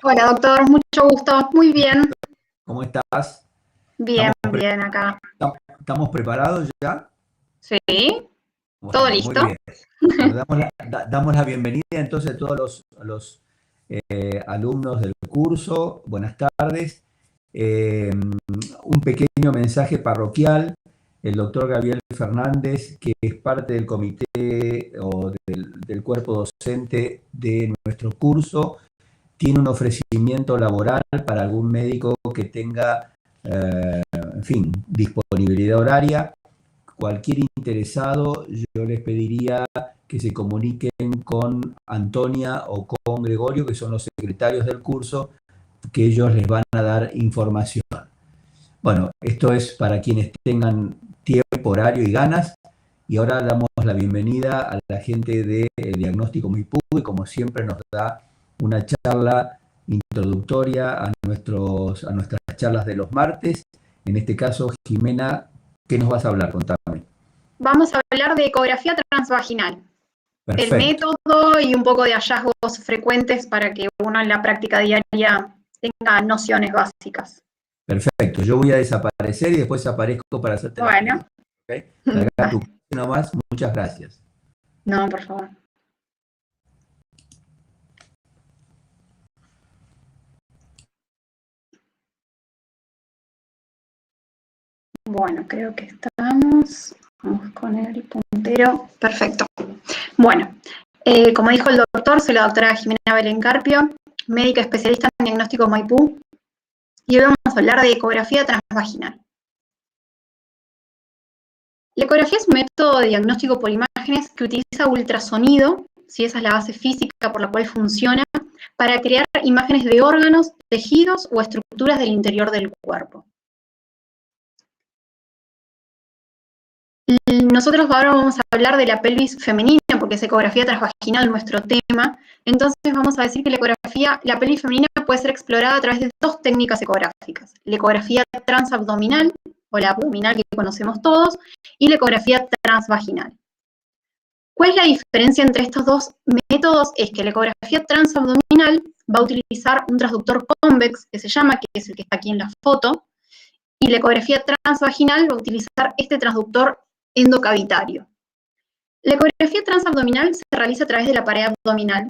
Hola, doctor, mucho gusto. Muy bien, ¿Cómo estás? bien, ¿Estamos, bien acá. estamos preparados ya? Sí, todo Bueno, muy listo. bien. Bueno, damos la bienvenida entonces a todos los alumnos del curso. Buenas tardes. Un pequeño mensaje parroquial. El doctor Gabriel Fernández, que es parte del comité o del cuerpo docente de nuestro curso, tiene un ofrecimiento laboral para algún médico que tenga, en fin, disponibilidad horaria. Cualquier interesado, yo les pediría que se comuniquen con Antonia o con Gregorio, que son los secretarios del curso, que ellos les van a dar información. Bueno, esto es para quienes tengan tiempo, horario y ganas. Y ahora damos la bienvenida a la gente del Diagnóstico MIPU, que como siempre nos da una charla introductoria a nuestras charlas de los martes. En este caso, Jimena, ¿qué nos vas a hablar? Contame. Vamos a hablar de ecografía transvaginal, el Perfecto, método y un poco de hallazgos frecuentes para que uno en la práctica diaria tenga nociones básicas. perfecto. Yo voy a desaparecer y después aparezco para hacerte las Bueno, preguntas. ¿Ok? Carga tu vale. pase nomás. Muchas gracias. No, por favor. Bueno, creo que estamos. Vamos con el puntero. Perfecto. Bueno, como dijo el doctor, soy la doctora Jimena Belén Carpio, médica especialista en diagnóstico Maipú, y hoy vamos a hablar de ecografía transvaginal. La ecografía es un método de diagnóstico por imágenes que utiliza ultrasonido, si esa es la base física por la cual funciona, para crear imágenes de órganos, tejidos o estructuras del interior del cuerpo. Nosotros ahora vamos a hablar de la pelvis femenina, porque es ecografía transvaginal nuestro tema. Entonces vamos a decir que la pelvis femenina puede ser explorada a través de dos técnicas ecográficas: la ecografía transabdominal, o la abdominal que conocemos todos, y la ecografía transvaginal. ¿Cuál es la diferencia entre estos dos métodos? Es que la ecografía transabdominal va a utilizar un transductor convex, que se llama, que es el que está aquí en la foto, y la ecografía transvaginal va a utilizar este transductor endocavitario. La ecografía transabdominal se realiza a través de la pared abdominal.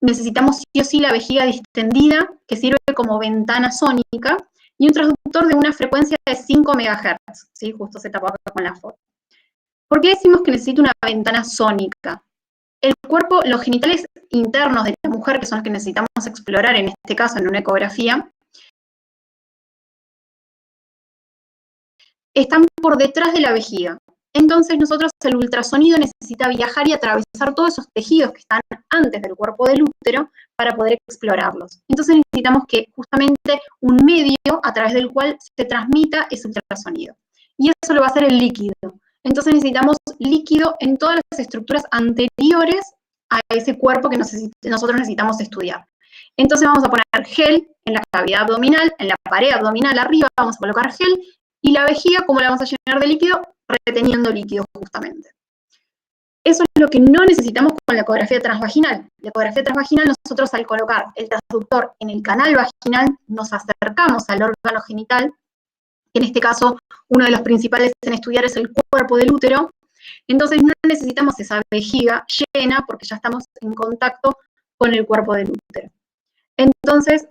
Necesitamos sí o sí la vejiga distendida, que sirve como ventana sónica, y un transductor de una frecuencia de 5 MHz. ¿Sí? Justo se tapó acá con la foto. ¿Por qué decimos que necesita una ventana sónica? El cuerpo, los genitales internos de la mujer, que son los que necesitamos explorar en este caso en una ecografía, están por detrás de la vejiga. Entonces nosotros el ultrasonido necesita viajar y atravesar todos esos tejidos que están antes del cuerpo del útero para poder explorarlos. Entonces necesitamos que justamente un medio a través del cual se transmita ese ultrasonido. Y eso lo va a hacer el líquido. Entonces necesitamos líquido en todas las estructuras anteriores a ese cuerpo que nosotros necesitamos estudiar. Entonces vamos a poner gel en la cavidad abdominal, en la pared abdominal arriba vamos a colocar gel, y la vejiga, ¿cómo la vamos a llenar de líquido? Reteniendo líquido justamente. Eso es lo que no necesitamos con la ecografía transvaginal. La ecografía transvaginal, nosotros al colocar el transductor en el canal vaginal, nos acercamos al órgano genital, que en este caso uno de los principales en estudiar es el cuerpo del útero. Entonces no necesitamos esa vejiga llena porque ya estamos en contacto con el cuerpo del útero. Entonces,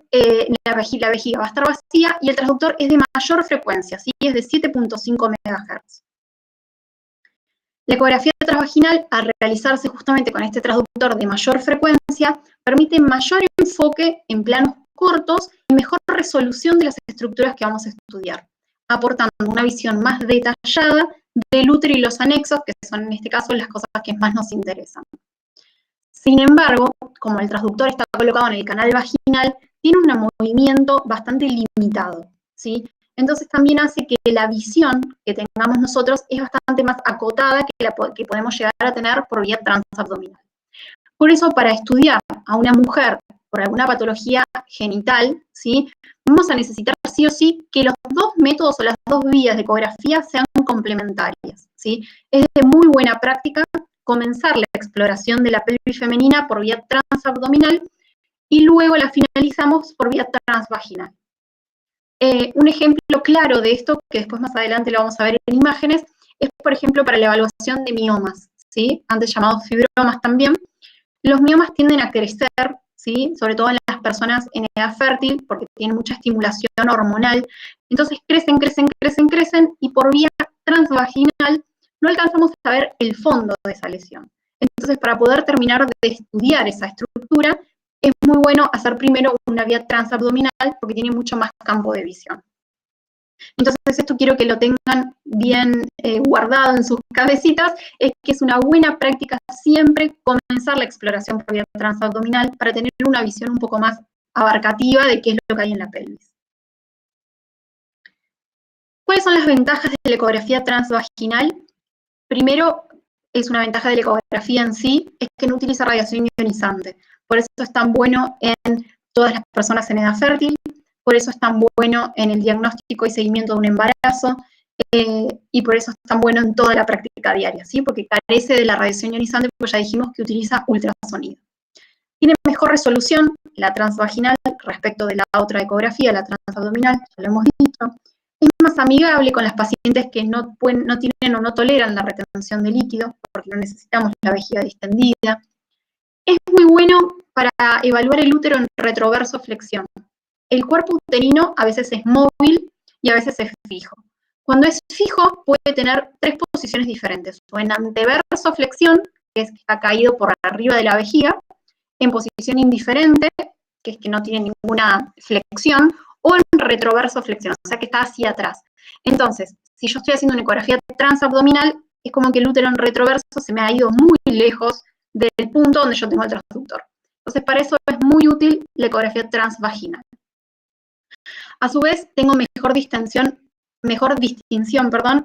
la vejiga va a estar vacía y el transductor es de mayor frecuencia, ¿sí? Es de 7.5 MHz. La ecografía transvaginal, al realizarse justamente con este transductor de mayor frecuencia, permite mayor enfoque en planos cortos y mejor resolución de las estructuras que vamos a estudiar, aportando una visión más detallada del útero y los anexos, que son en este caso las cosas que más nos interesan. Sin embargo, como el transductor está colocado en el canal vaginal, tiene un movimiento bastante limitado, ¿sí? Entonces también hace que la visión que tengamos nosotros es bastante más acotada que la que podemos llegar a tener por vía transabdominal. Por eso, para estudiar a una mujer por alguna patología genital, ¿sí? Vamos a necesitar sí o sí que los dos métodos o las dos vías de ecografía sean complementarias, ¿sí? Es de muy buena práctica comenzar la exploración de la pelvis femenina por vía transabdominal y luego la finalizamos por vía transvaginal. Un ejemplo claro de esto, que después más adelante lo vamos a ver en imágenes, es por ejemplo para la evaluación de miomas, ¿sí? Antes llamados fibromas también. Los miomas tienden a crecer, ¿sí? Sobre todo en las personas en edad fértil, porque tienen mucha estimulación hormonal. Entonces crecen, y por vía transvaginal no alcanzamos a ver el fondo de esa lesión. Entonces, para poder terminar de estudiar esa estructura, es muy bueno hacer primero una vía transabdominal porque tiene mucho más campo de visión. Entonces, esto quiero que lo tengan bien guardado en sus cabecitas, es que es una buena práctica siempre comenzar la exploración por vía transabdominal para tener una visión un poco más abarcativa de qué es lo que hay en la pelvis. ¿Cuáles son las ventajas de la ecografía transvaginal? Primero, es una ventaja de la ecografía en sí, es que no utiliza radiación ionizante. Por eso es tan bueno en todas las personas en edad fértil, por eso es tan bueno en el diagnóstico y seguimiento de un embarazo, y por eso es tan bueno en toda la práctica diaria, ¿sí? Porque carece de la radiación ionizante, porque ya dijimos que utiliza ultrasonido. Tiene mejor resolución la transvaginal respecto de la otra ecografía, la transabdominal, ya lo hemos dicho. Es más amigable con las pacientes que no tienen o no toleran la retención de líquido, porque no necesitamos la vejiga distendida. Es muy bueno para evaluar el útero en retroverso flexión. El cuerpo uterino a veces es móvil y a veces es fijo. Cuando es fijo puede tener tres posiciones diferentes, o en anteverso flexión, que es que está caído por arriba de la vejiga, en posición indiferente, que es que no tiene ninguna flexión, o en retroverso flexión, o sea que está hacia atrás. Entonces, si yo estoy haciendo una ecografía transabdominal, es como que el útero en retroverso se me ha ido muy lejos del punto donde yo tengo el transductor. Entonces, para eso es muy útil la ecografía transvaginal. A su vez, tengo mejor distinción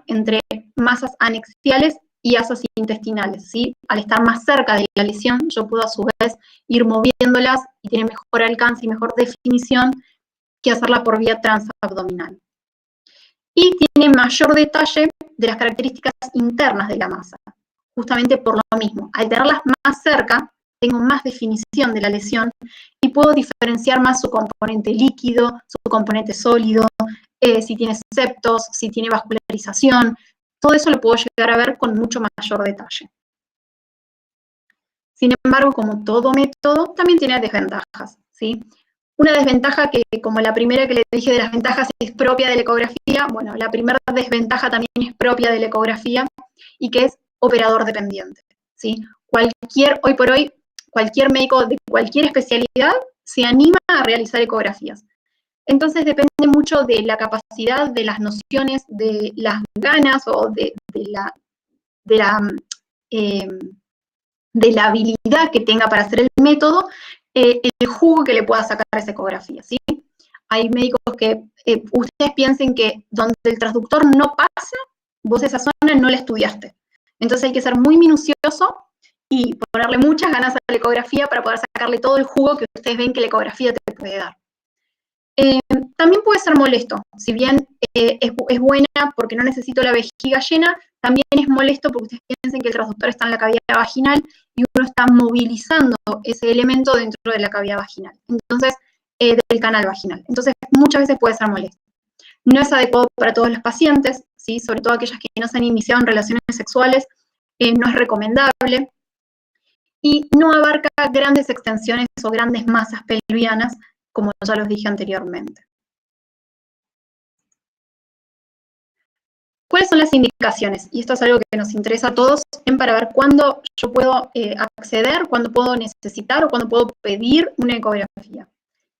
entre masas anexiales y asas intestinales, ¿sí? Al estar más cerca de la lesión, yo puedo a su vez ir moviéndolas y tiene mejor alcance y mejor definición que hacerla por vía transabdominal. Y tiene mayor detalle de las características internas de la masa, justamente por lo mismo. Al tenerlas más cerca, tengo más definición de la lesión y puedo diferenciar más su componente líquido, su componente sólido, si tiene septos, si tiene vascularización. Todo eso lo puedo llegar a ver con mucho mayor detalle. Sin embargo, como todo método, también tiene desventajas, ¿sí? Una desventaja que, como la primera que le dije de las ventajas es propia de la ecografía, bueno, la primera desventaja también es propia de la ecografía y que es operador dependiente, ¿sí? Hoy por hoy, cualquier médico de cualquier especialidad se anima a realizar ecografías. Entonces depende mucho de la capacidad, de las nociones, de las ganas o de la habilidad que tenga para hacer el método, el jugo que le pueda sacar a esa ecografía, ¿sí? Hay médicos que ustedes piensen que donde el transductor no pasa, vos esa zona no la estudiaste. Entonces hay que ser muy minucioso y ponerle muchas ganas a la ecografía para poder sacarle todo el jugo que ustedes ven que la ecografía te puede dar. También puede ser molesto, si bien es buena porque no necesito la vejiga llena, también es molesto porque ustedes piensen que el transductor está en la cavidad vaginal y uno está movilizando ese elemento dentro de la cavidad vaginal, entonces, del canal vaginal. Entonces, muchas veces puede ser molesto. No es adecuado para todos los pacientes, ¿sí? Sobre todo aquellas que no se han iniciado en relaciones sexuales, no es recomendable. Y no abarca grandes extensiones o grandes masas pelvianas, como ya los dije anteriormente. ¿Cuáles son las indicaciones? Y esto es algo que nos interesa a todos para ver cuándo yo puedo acceder, cuándo puedo necesitar o cuándo puedo pedir una ecografía.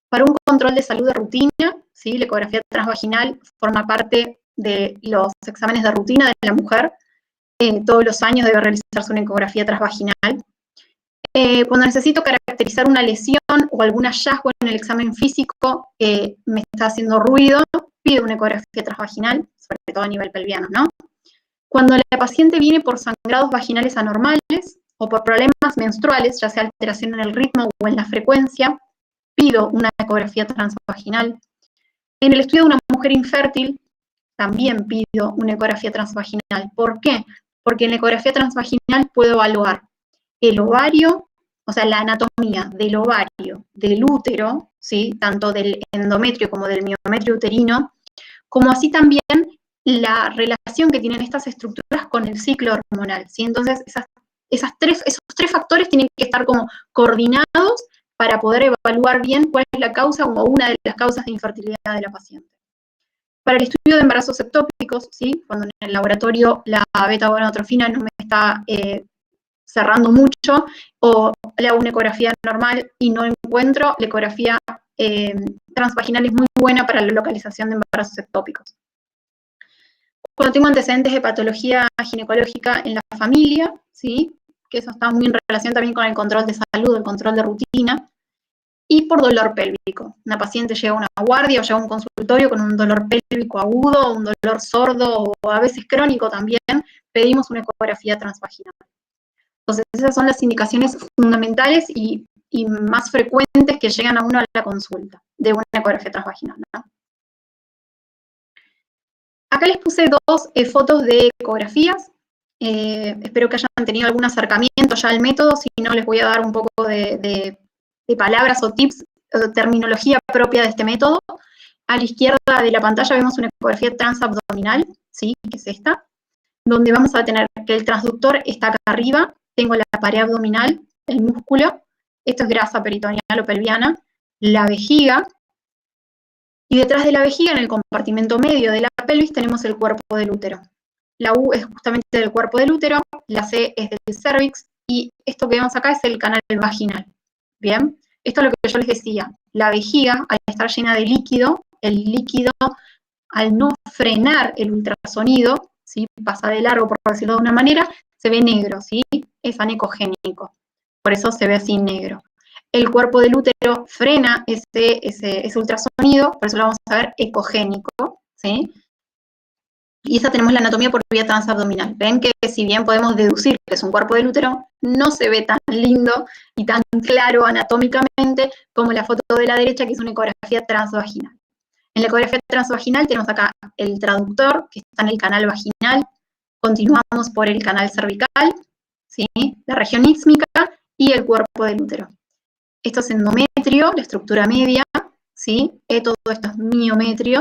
Para un control de salud de rutina, ¿sí? La ecografía transvaginal forma parte de los exámenes de rutina de la mujer. Todos los años debe realizarse una ecografía transvaginal. Cuando necesito caracterizar una lesión o algún hallazgo en el examen físico que me está haciendo ruido, pido una ecografía transvaginal, sobre todo a nivel pelviano, ¿no? Cuando la paciente viene por sangrados vaginales anormales o por problemas menstruales, ya sea alteración en el ritmo o en la frecuencia, pido una ecografía transvaginal. En el estudio de una mujer infértil, también pido una ecografía transvaginal. ¿Por qué? Porque en la ecografía transvaginal puedo evaluar el ovario, o sea, la anatomía del ovario, del útero, ¿sí? Tanto del endometrio como del miometrio uterino, como así también la relación que tienen estas estructuras con el ciclo hormonal, ¿sí? Entonces, esos tres factores tienen que estar como coordinados para poder evaluar bien cuál es la causa o una de las causas de infertilidad de la paciente. Para el estudio de embarazos ectópicos, ¿sí? Cuando en el laboratorio la beta-gonadotrofina no me está cerrando mucho, o le hago una ecografía normal y no encuentro, la ecografía transvaginal es muy buena para la localización de embarazos ectópicos. Cuando tengo antecedentes de patología ginecológica en la familia, ¿sí? Que eso está muy en relación también con el control de salud, el control de rutina, y por dolor pélvico. Una paciente llega a una guardia o llega a un consultorio con un dolor pélvico agudo, un dolor sordo o a veces crónico también, pedimos una ecografía transvaginal. Entonces, esas son las indicaciones fundamentales y más frecuentes que llegan a uno a la consulta de una ecografía transvaginal, ¿no? Acá les puse dos fotos de ecografías. Espero que hayan tenido algún acercamiento ya al método, si no les voy a dar un poco de palabras o tips, o terminología propia de este método. A la izquierda de la pantalla vemos una ecografía transabdominal, ¿sí? Que es esta, donde vamos a tener que el transductor está acá arriba, tengo la pared abdominal, el músculo, esto es grasa peritoneal o pelviana, la vejiga, y detrás de la vejiga, en el compartimento medio de la pelvis, tenemos el cuerpo del útero. La U es justamente del cuerpo del útero, la C es del cervix, y esto que vemos acá es el canal vaginal. Bien, esto es lo que yo les decía, la vejiga, al estar llena de líquido, el líquido, al no frenar el ultrasonido, ¿sí? Pasa de largo, por decirlo de una manera, se ve negro, ¿sí? Es anecogénico, por eso se ve así negro. El cuerpo del útero frena ese ultrasonido, por eso lo vamos a ver ecogénico, ¿sí? Y esa tenemos la anatomía por vía transabdominal. Ven que si bien podemos deducir que es un cuerpo del útero, no se ve tan lindo y tan claro anatómicamente como la foto de la derecha, que es una ecografía transvaginal. En la ecografía transvaginal tenemos acá el traductor, que está en el canal vaginal, continuamos por el canal cervical, ¿sí? La región ísmica y el cuerpo del útero. Esto es endometrio, la estructura media, ¿sí? Todo esto es miometrio,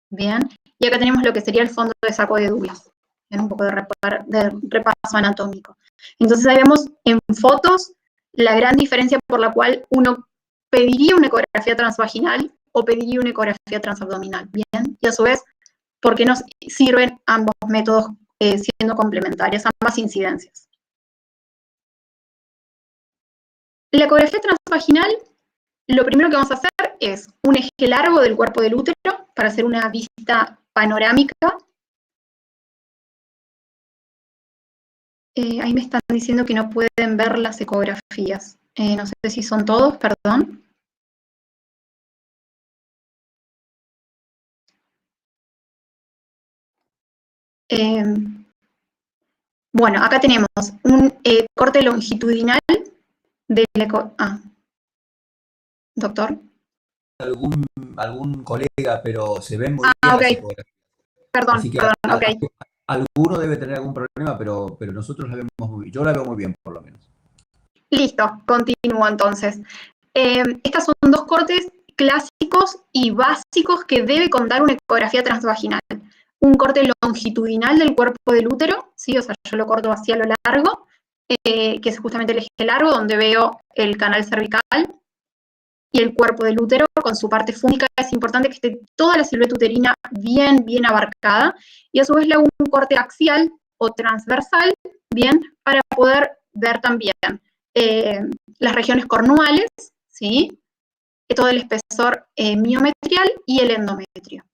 ¿bien? Y acá tenemos lo que sería el fondo de saco de Douglas, en un poco de repaso anatómico. Entonces ahí vemos en fotos la gran diferencia por la cual uno pediría una ecografía transvaginal o pediría una ecografía transabdominal, ¿bien? Y a su vez, ¿por qué nos sirven ambos métodos siendo complementarias, ambas incidencias? La ecografía transvaginal, lo primero que vamos a hacer es un eje largo del cuerpo del útero para hacer una vista panorámica. Ahí me están diciendo que no pueden ver las ecografías. No sé si son todos, perdón. Bueno, acá tenemos un corte longitudinal del doctor. Algún colega, pero se ven muy bien las Ok. ecografías. Perdón, Así que ok. alguno debe tener algún problema, pero nosotros la vemos muy bien. Yo la veo muy bien, por lo menos. Listo, continúo entonces. Estas son dos cortes clásicos y básicos que debe contar una ecografía transvaginal. Un corte longitudinal del cuerpo del útero, ¿sí? O sea, yo lo corto así a lo largo, que es justamente el eje largo, donde veo el canal cervical y el cuerpo del útero con su parte fúngica. Es importante que esté toda la silueta uterina bien abarcada, y a su vez le hago un corte axial o transversal, bien, para poder ver también las regiones cornuales, ¿sí? Todo el espesor miometrial y el endometrio.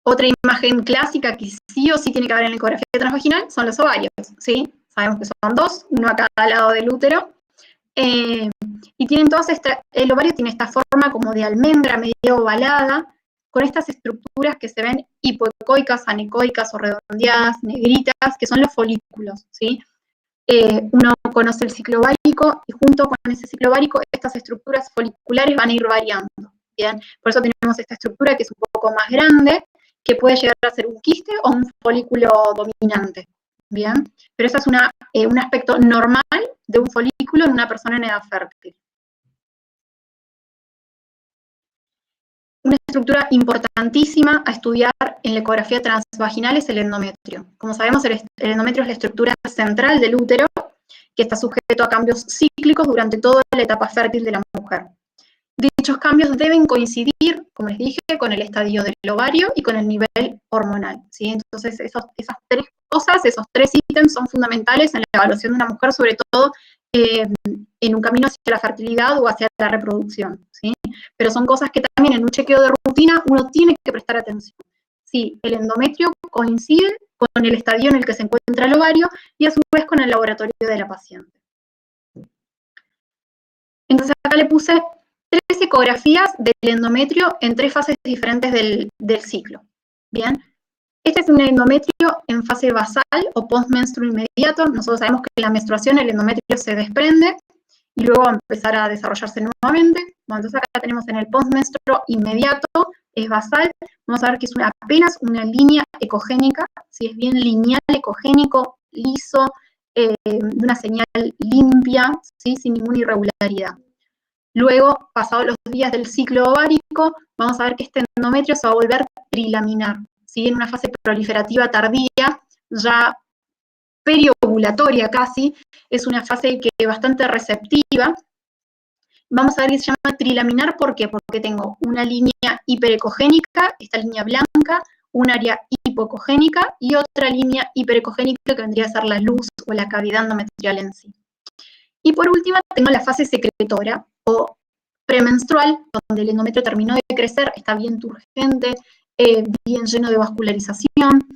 Otra imagen clásica que sí o sí tiene que haber en la ecografía transvaginal son los ovarios, ¿sí? Sabemos que son dos, uno a cada lado del útero. Y tienen todas el ovario tiene esta forma como de almendra medio ovalada, con estas estructuras que se ven hipoecoicas, anecoicas o redondeadas, negritas, que son los folículos, ¿sí? Uno conoce el ciclo ovárico y junto con ese ciclo ovárico estas estructuras foliculares van a ir variando, ¿bien? Por eso tenemos esta estructura que es un poco más grande, que puede llegar a ser un quiste o un folículo dominante, ¿bien? Pero eso es un aspecto normal de un folículo en una persona en edad fértil. Una estructura importantísima a estudiar en la ecografía transvaginal es el endometrio. Como sabemos, el endometrio es la estructura central del útero, que está sujeto a cambios cíclicos durante toda la etapa fértil de la mujer. Dichos cambios deben coincidir, como les dije, con el estadio del ovario y con el nivel hormonal, ¿sí? Entonces, esas tres cosas, esos tres ítems son fundamentales en la evaluación de una mujer, sobre todo en un camino hacia la fertilidad o hacia la reproducción, ¿sí? Pero son cosas que también en un chequeo de rutina uno tiene que prestar atención. Sí, el endometrio coincide con el estadio en el que se encuentra el ovario y a su vez con el laboratorio de la paciente. Entonces acá le puse 3 ecografías del endometrio en 3 fases diferentes del ciclo. Bien, este es un endometrio en fase basal o postmenstruo inmediato. Nosotros sabemos que en la menstruación el endometrio se desprende y luego va a empezar a desarrollarse nuevamente. Bueno, entonces acá tenemos en el postmenstruo inmediato, es basal. Vamos a ver que es apenas una línea ecogénica, si es bien lineal, ecogénico, liso, de una señal limpia, ¿sí? Sin ninguna irregularidad. Luego, pasados los días del ciclo ovárico, vamos a ver que este endometrio se va a volver trilaminar, ¿sí? En una fase proliferativa tardía, ya periovulatoria casi, es una fase que es bastante receptiva. Vamos a ver que se llama trilaminar, ¿por qué? Porque tengo una línea hiperecogénica, esta línea blanca, un área hipoecogénica y otra línea hiperecogénica que vendría a ser la luz o la cavidad endometrial en sí. Y por último, tengo la fase secretora o premenstrual, donde el endometrio terminó de crecer, está bien turgente, bien lleno de vascularización,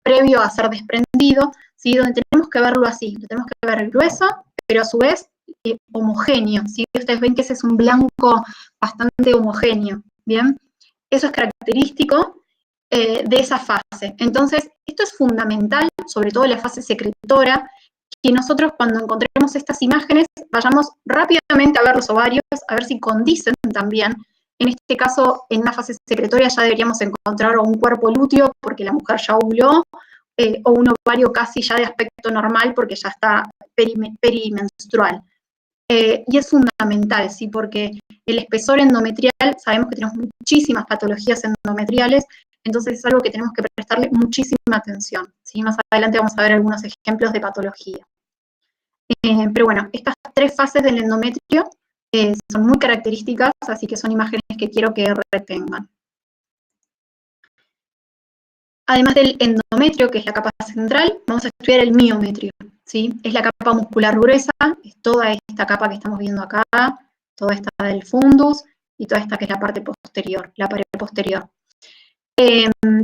previo a ser desprendido, ¿sí? Donde tenemos que verlo así, lo tenemos que ver grueso, pero a su vez homogéneo, ¿sí? Ustedes ven que ese es un blanco bastante homogéneo, ¿bien? Eso es característico de esa fase. Entonces, esto es fundamental, sobre todo en la fase secretora, que nosotros cuando encontremos estas imágenes vayamos rápidamente a ver los ovarios, a ver si condicen también. En este caso, en una fase secretoria ya deberíamos encontrar un cuerpo lúteo porque la mujer ya ovuló, o un ovario casi ya de aspecto normal porque ya está perimenstrual. Y es fundamental, ¿sí? Porque el espesor endometrial, sabemos que tenemos muchísimas patologías endometriales, entonces es algo que tenemos que prestarle muchísima atención, ¿sí? Más adelante vamos a ver algunos ejemplos de patología. Pero bueno, estas 3 fases del endometrio son muy características, así que son imágenes que quiero que retengan. Además del endometrio, que es la capa central, vamos a estudiar el miometrio, ¿sí? Es la capa muscular gruesa, es toda esta capa que estamos viendo acá, toda esta del fundus y toda esta que es la parte posterior, la pared posterior.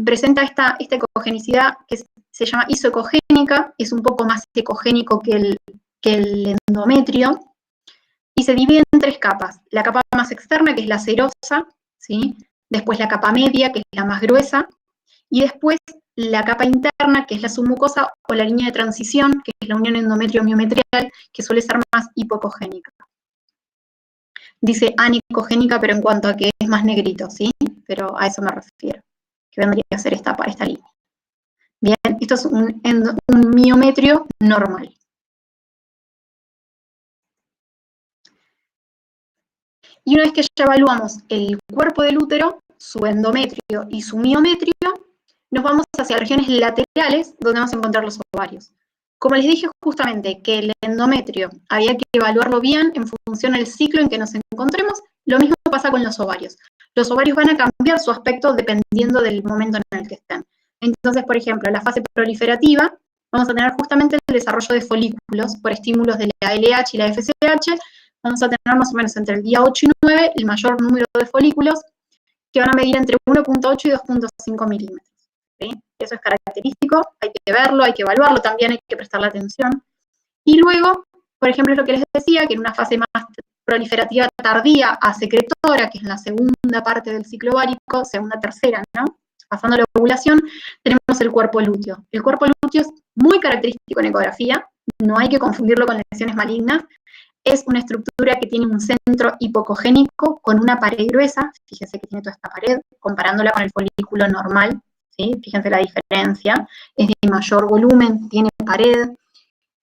Presenta esta ecogenicidad que se llama isoecogénica, es un poco más ecogénico que el endometrio, y se divide en 3 capas. La capa más externa, que es la serosa, ¿sí? Después la capa media, que es la más gruesa, y después la capa interna, que es la submucosa o la línea de transición, que es la unión endometrio-miometrial, que suele ser más hipoecogénica. Dice anicogénica, pero en cuanto a que es más negrito, ¿sí? Pero a eso me refiero, que vendría a ser esta línea. Bien, esto es un miometrio normal. Y una vez que ya evaluamos el cuerpo del útero, su endometrio y su miometrio, nos vamos hacia regiones laterales donde vamos a encontrar los ovarios. Como les dije justamente que el endometrio había que evaluarlo bien en función del ciclo en que nos encontremos, lo mismo pasa con los ovarios. Los ovarios van a cambiar su aspecto dependiendo del momento en el que estén. Entonces, por ejemplo, en la fase proliferativa vamos a tener justamente el desarrollo de folículos por estímulos de la LH y la FSH. Vamos a tener más o menos entre el día 8 y 9 el mayor número de folículos que van a medir entre 1.8 y 2.5 milímetros. ¿Sí? Eso es característico, hay que verlo, hay que evaluarlo también, hay que prestarle atención. Y luego, por ejemplo, es lo que les decía, que en una fase más proliferativa tardía a secretora, que es en la segunda parte del ciclo ovárico, segunda, tercera, ¿no? Pasando la ovulación, tenemos el cuerpo lúteo. El cuerpo lúteo es muy característico en ecografía, no hay que confundirlo con lesiones malignas. Es una estructura que tiene un centro hipocogénico con una pared gruesa, fíjense que tiene toda esta pared, comparándola con el folículo normal, ¿sí? Fíjense la diferencia, es de mayor volumen, tiene pared.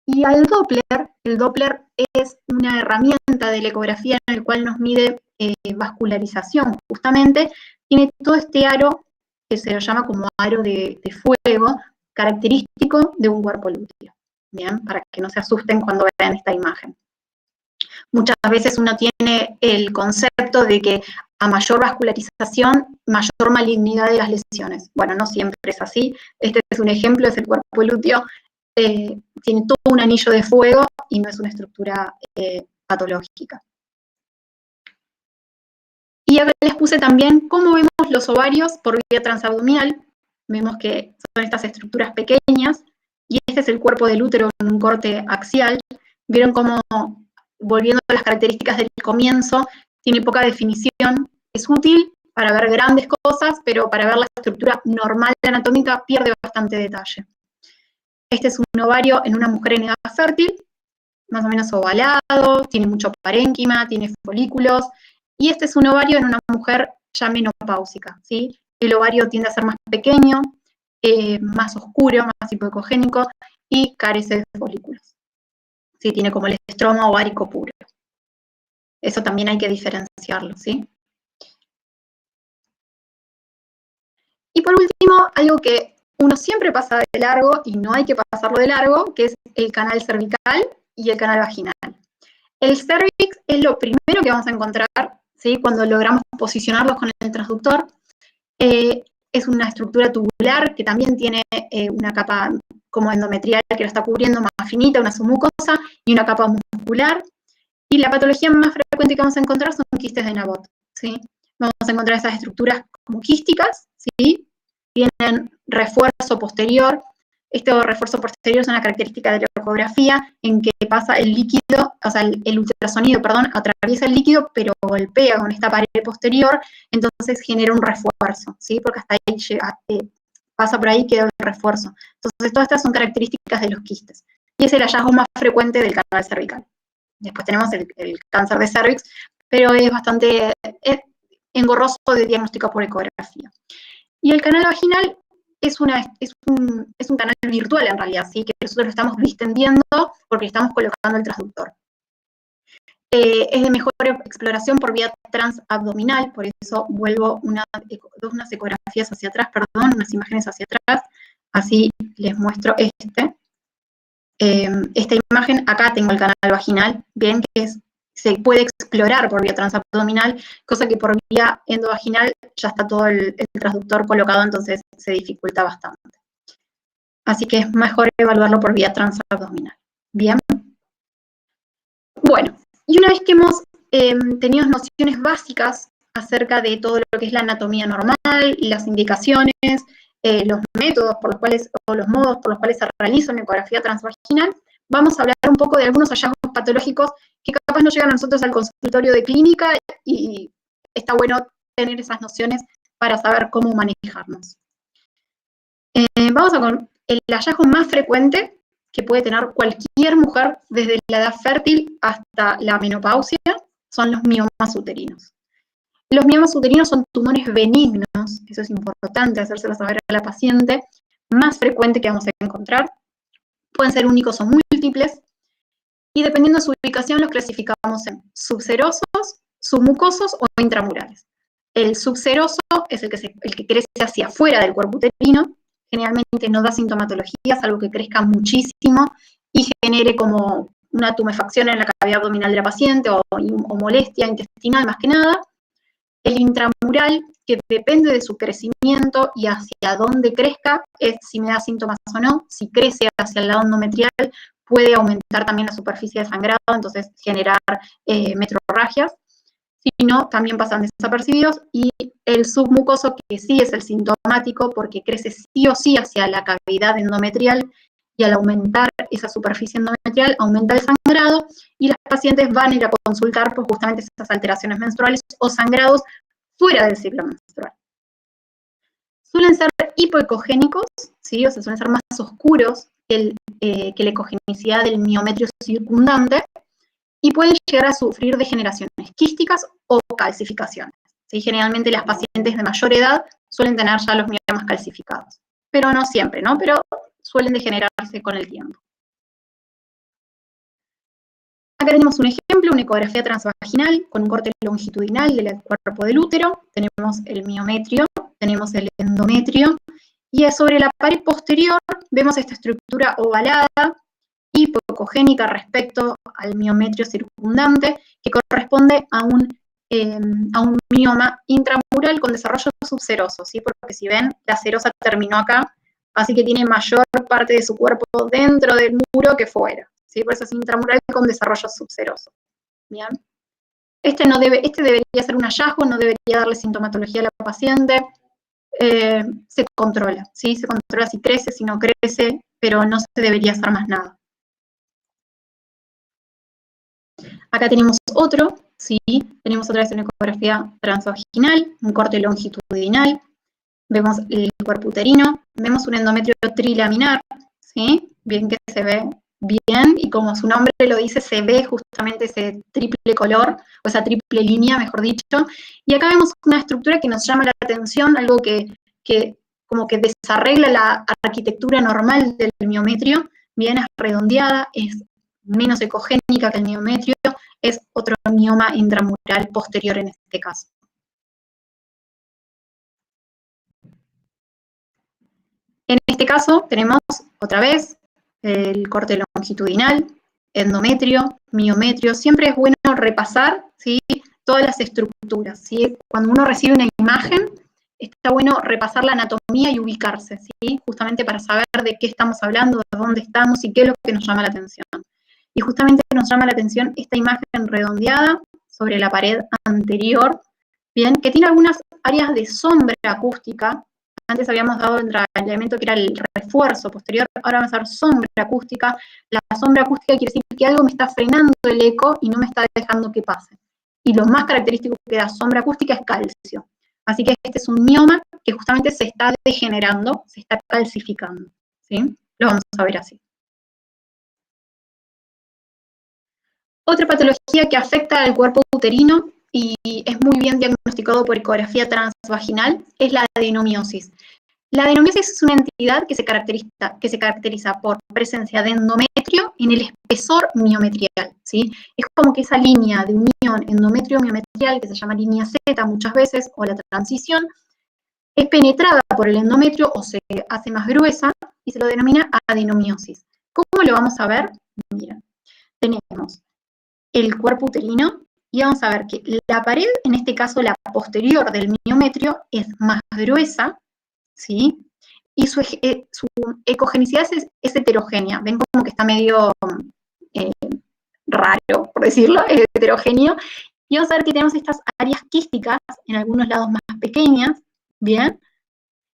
Y al Doppler, el Doppler es una herramienta de la ecografía en el cual nos mide vascularización, justamente, tiene todo este aro que se lo llama como aro de fuego, característico de un cuerpo lúteo, ¿bien? Para que no se asusten cuando vean esta imagen. Muchas veces uno tiene el concepto de que a mayor vascularización, mayor malignidad de las lesiones. Bueno, no siempre es así. Este es un ejemplo, es el cuerpo lúteo. Tiene todo un anillo de fuego y no es una estructura patológica. Y acá les puse también cómo vemos los ovarios por vía transabdominal. Vemos que son estas estructuras pequeñas y este es el cuerpo del útero en un corte axial. Vieron cómo, volviendo a las características del comienzo, tiene poca definición. Es útil para ver grandes cosas, pero para ver la estructura normal anatómica pierde bastante detalle. Este es un ovario en una mujer en edad fértil, más o menos ovalado, tiene mucho parénquima, tiene folículos, y este es un ovario en una mujer ya menopáusica, ¿sí? El ovario tiende a ser más pequeño, más oscuro, más hipoecogénico, y carece de folículos. ¿Sí? Tiene como el estroma ovárico puro. Eso también hay que diferenciarlo, ¿sí? Y por último, algo que uno siempre pasa de largo y no hay que pasarlo de largo, que es el canal cervical y el canal vaginal. El cervix es lo primero que vamos a encontrar, ¿sí? Cuando logramos posicionarlos con el transductor. Es una estructura tubular que también tiene una capa como endometrial que lo está cubriendo más finita, una submucosa y una capa muscular. Y la patología más frecuente que vamos a encontrar son quistes de Nabot, ¿sí? Vamos a encontrar esas estructuras como quísticas, ¿sí? Tienen refuerzo posterior. Este refuerzo posterior es una característica de la ecografía en que pasa el líquido, o sea, el ultrasonido, perdón, atraviesa el líquido, pero golpea con esta pared posterior, entonces genera un refuerzo, ¿sí? Porque hasta ahí llega, pasa por ahí, queda el refuerzo. Entonces, todas estas son características de los quistes. Y es el hallazgo más frecuente del canal cervical. Después tenemos el cáncer de cervix, pero es bastante engorroso de diagnóstico por ecografía. Y el canal vaginal es un canal virtual en realidad, ¿sí? Que nosotros lo estamos distendiendo porque estamos colocando el transductor. Es de mejor exploración por vía transabdominal, por eso vuelvo unas ecografías hacia atrás, perdón, unas imágenes hacia atrás, así les muestro esta imagen. Acá tengo el canal vaginal, ven que se puede explorar por vía transabdominal, cosa que por vía endovaginal ya está todo el transductor colocado, entonces se dificulta bastante. Así que es mejor evaluarlo por vía transabdominal. Bien. Bueno, y una vez que hemos tenido nociones básicas acerca de todo lo que es la anatomía normal, las indicaciones, los métodos por los cuales, o los modos por los cuales se realiza una ecografía transvaginal, vamos a hablar un poco de algunos hallazgos patológicos que capaz no llegan a nosotros al consultorio de clínica y está bueno tener esas nociones para saber cómo manejarnos. Vamos con el hallazgo más frecuente que puede tener cualquier mujer desde la edad fértil hasta la menopausia, son los miomas uterinos. Los miomas uterinos son tumores benignos, eso es importante hacérselo saber a la paciente, más frecuente que vamos a encontrar. Pueden ser únicos o múltiples, y dependiendo de su ubicación los clasificamos en subserosos, submucosos o intramurales. El subseroso es el que crece hacia afuera del cuerpo uterino, generalmente no da sintomatología, salvo que crezca muchísimo y genere como una tumefacción en la cavidad abdominal de la paciente o molestia intestinal más que nada. El intramural, que depende de su crecimiento y hacia dónde crezca, es si me da síntomas o no. Si crece hacia el lado endometrial, puede aumentar también la superficie de sangrado, entonces generar metrorragias. Si no, también pasan desapercibidos. Y el submucoso, que sí es el sintomático, porque crece sí o sí hacia la cavidad endometrial, y al aumentar esa superficie endometrial, aumenta el sangrado, y las pacientes van a ir a consultar por justamente esas alteraciones menstruales o sangrados fuera del ciclo menstrual. Suelen ser hipoecogénicos, ¿sí? O sea, suelen ser más oscuros que la ecogenicidad del miometrio circundante, y pueden llegar a sufrir degeneraciones quísticas o calcificaciones, ¿sí? Generalmente las pacientes de mayor edad suelen tener ya los miomas calcificados. Pero no siempre, ¿no? Pero suelen degenerarse con el tiempo. Acá tenemos un ejemplo, una ecografía transvaginal con un corte longitudinal del cuerpo del útero. Tenemos el miometrio, tenemos el endometrio, y sobre la pared posterior vemos esta estructura ovalada, hipocogénica respecto al miometrio circundante, que corresponde a un mioma intramural con desarrollo subseroso, ¿sí? Porque si ven, la serosa terminó acá, así que tiene mayor parte de su cuerpo dentro del muro que fuera, ¿sí? Por eso es intramural con desarrollo subseroso. ¿Bien? Este debería ser un hallazgo, no debería darle sintomatología a la paciente. Se controla, ¿sí? Se controla si crece, si no crece, pero no se debería hacer más nada. Acá tenemos otro, ¿sí? Tenemos otra vez una ecografía transvaginal, un corte longitudinal, vemos el cuerpo uterino, vemos un endometrio trilaminar, ¿sí? Bien que se ve bien, y como su nombre lo dice, se ve justamente ese triple color, o esa triple línea, mejor dicho, y acá vemos una estructura que nos llama la atención, algo que como que desarregla la arquitectura normal del miometrio, bien, es redondeada, es menos ecogénica que el miometrio, es otro mioma intramural posterior en este caso. En este caso tenemos otra vez el corte longitudinal, endometrio, miometrio. Siempre es bueno repasar, ¿sí? Todas las estructuras, ¿sí? Cuando uno recibe una imagen, está bueno repasar la anatomía y ubicarse, ¿sí? Justamente para saber de qué estamos hablando, de dónde estamos y qué es lo que nos llama la atención. Y justamente nos llama la atención esta imagen redondeada sobre la pared anterior, bien, que tiene algunas áreas de sombra acústica. Antes habíamos dado el elemento que era el refuerzo posterior, ahora vamos a ver sombra acústica. La sombra acústica quiere decir que algo me está frenando el eco y no me está dejando que pase. Y lo más característico que da sombra acústica es calcio. Así que este es un mioma que justamente se está degenerando, se está calcificando, ¿sí? Lo vamos a ver así. Otra patología que afecta al cuerpo uterino y es muy bien diagnosticado por ecografía transvaginal es la adenomiosis. La adenomiosis es una entidad que se caracteriza por presencia de endometrio en el espesor miometrial, ¿sí? Es como que esa línea de unión endometrio-miometrial, que se llama línea Z muchas veces, o la transición, es penetrada por el endometrio o se hace más gruesa y se lo denomina adenomiosis. ¿Cómo lo vamos a ver? Mira, tenemos el cuerpo uterino y vamos a ver que la pared, en este caso la posterior del miometrio, es más gruesa, ¿sí? Y su ecogenicidad es heterogénea. Ven como que está medio raro, por decirlo, es heterogéneo. Y vamos a ver que tenemos estas áreas quísticas, en algunos lados más pequeñas, ¿bien?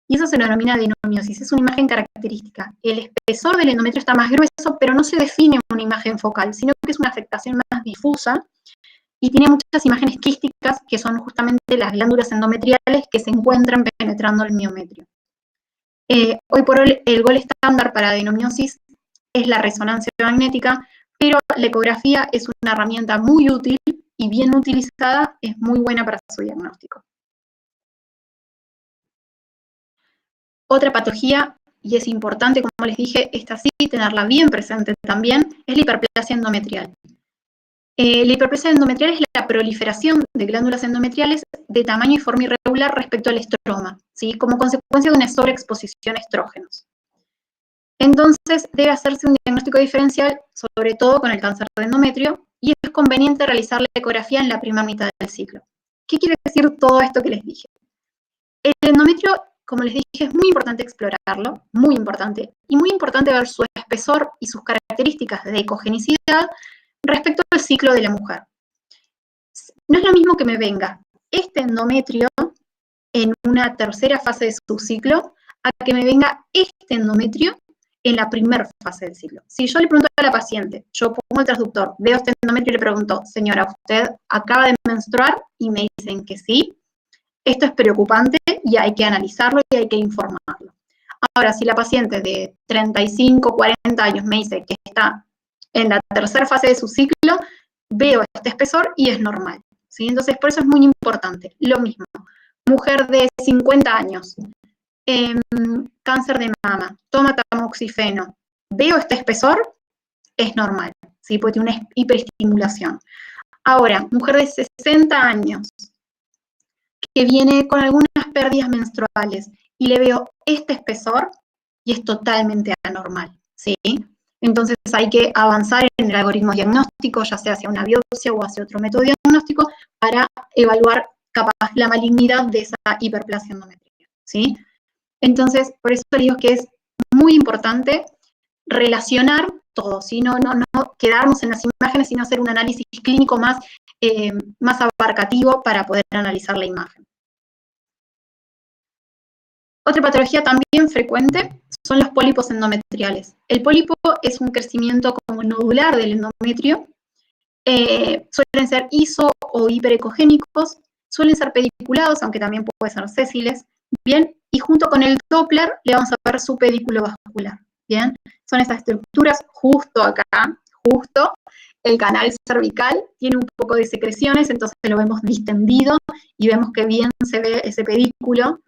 Y eso se lo denomina adenomiosis, es una imagen característica. El espesor del endometrio está más grueso, pero no se define una imagen focal, sino que es una afectación más difusa, y tiene muchas imágenes quísticas, que son justamente las glándulas endometriales que se encuentran penetrando el miometrio. Hoy por hoy el gol estándar para adenomiosis es la resonancia magnética, pero la ecografía es una herramienta muy útil y bien utilizada, es muy buena para su diagnóstico. Otra patología, y es importante, como les dije, esta sí, tenerla bien presente también, es la hiperplasia endometrial. La hiperplasia endometrial es la proliferación de glándulas endometriales de tamaño y forma irregular respecto al estroma, ¿sí? Como consecuencia de una sobreexposición a estrógenos. Entonces, debe hacerse un diagnóstico diferencial, sobre todo con el cáncer de endometrio, y es conveniente realizar la ecografía en la primera mitad del ciclo. ¿Qué quiere decir todo esto que les dije? El endometrio, como les dije, es muy importante explorarlo, muy importante, y muy importante ver su espesor y sus características de ecogenicidad respecto al ciclo de la mujer. No es lo mismo que me venga este endometrio en una tercera fase de su ciclo, a que me venga este endometrio en la primera fase del ciclo. Si yo le pregunto a la paciente, yo pongo el transductor, veo este endometrio y le pregunto, señora, ¿usted acaba de menstruar? Y me dicen que sí. Esto es preocupante y hay que analizarlo y hay que informarlo. Ahora, si la paciente de 35, 40 años me dice que está en la tercera fase de su ciclo, veo este espesor y es normal, ¿sí? Entonces, por eso es muy importante. Lo mismo, mujer de 50 años, cáncer de mama, toma tamoxifeno, veo este espesor, es normal, ¿sí? Porque tiene una hiperestimulación. Ahora, mujer de 60 años, que viene con algunas pérdidas menstruales, y le veo este espesor, y es totalmente anormal, ¿sí? Entonces hay que avanzar en el algoritmo diagnóstico, ya sea hacia una biopsia o hacia otro método diagnóstico, para evaluar capaz la malignidad de esa hiperplasia endometrial, ¿sí? Entonces, por eso digo que es muy importante relacionar todo, ¿sí? No quedarnos en las imágenes, sino hacer un análisis clínico más abarcativo para poder analizar la imagen. Otra patología también frecuente son los pólipos endometriales. El pólipo es un crecimiento como nodular del endometrio, suelen ser iso o hiperecogénicos, suelen ser pediculados, aunque también pueden ser sésiles, bien, y junto con el Doppler le vamos a ver su pedículo vascular, bien, son estas estructuras justo acá, justo el canal cervical tiene un poco de secreciones, entonces lo vemos distendido y vemos que bien se ve ese pedículo,